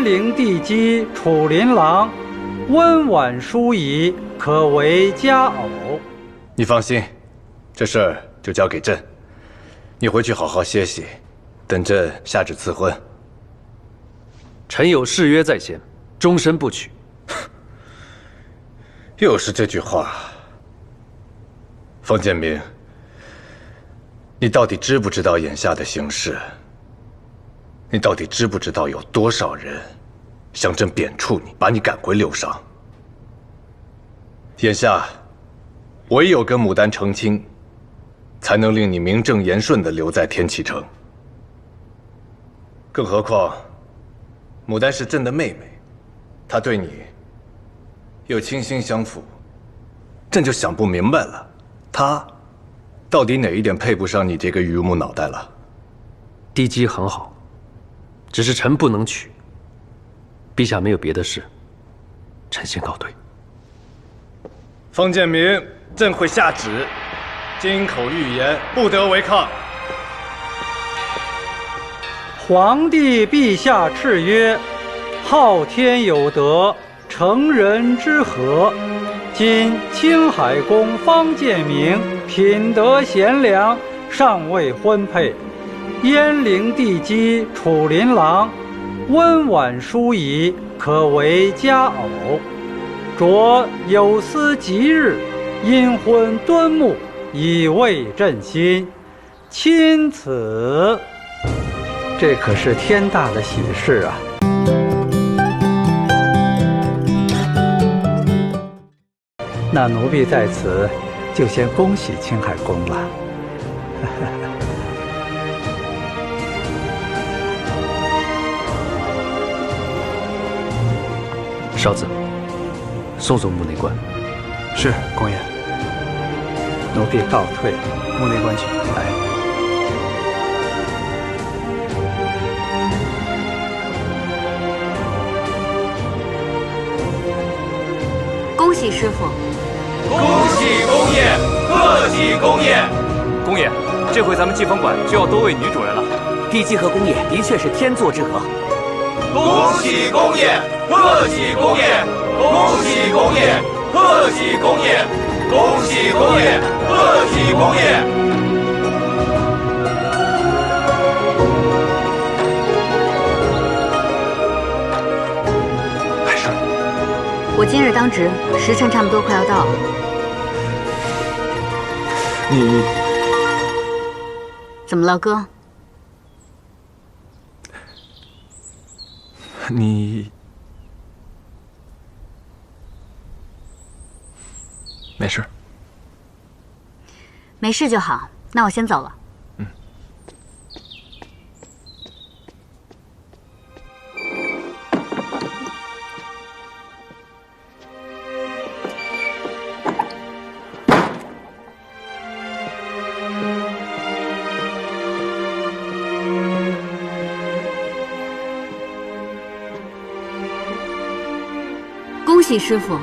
陵地基楚林郎，温婉淑仪，可为佳偶。你放心，这事儿就交给朕。你回去好好歇息，等朕下旨赐婚。臣有誓约在先，终身不娶。又是这句话。方建明，你到底知不知道眼下的形势？你到底知不知道有多少人想朕贬黜你，把你赶回六商？眼下，唯有跟牡丹成亲，才能令你名正言顺地留在天启城。更何况，牡丹是朕的妹妹，她对你又倾心相附，朕就想不明白了，她到底哪一点配不上你这个榆木脑袋了？地基很好，只是臣不能娶。陛下没有别的事，臣先告退。方建明，朕会下旨，金口玉言，不得违抗。皇帝陛下敕曰：昊天有德，成人之和。今青海公方建明品德贤良，尚未婚配。鄢陵地基楚林郎，温婉淑仪，可为佳偶。着有司吉日，阴婚敦睦，以慰朕心。钦此。这可是天大的喜事啊！那奴婢在此就先恭喜青海公了。少子，送送穆内官。是，公爷。奴婢告退。穆内官请。来。恭喜师傅！恭喜公爷，贺喜公爷！公爷，这回咱们祭风馆就要多位女主人了。地基和公爷的确是天作之合。恭喜公爷，贺喜公爷！恭喜公爷，贺喜公爷！恭喜公爷，贺喜公爷！还是我今日当值，时辰差不多快要到了。你怎么了，哥？你没事？没事就好，那我先走了。恭喜师傅！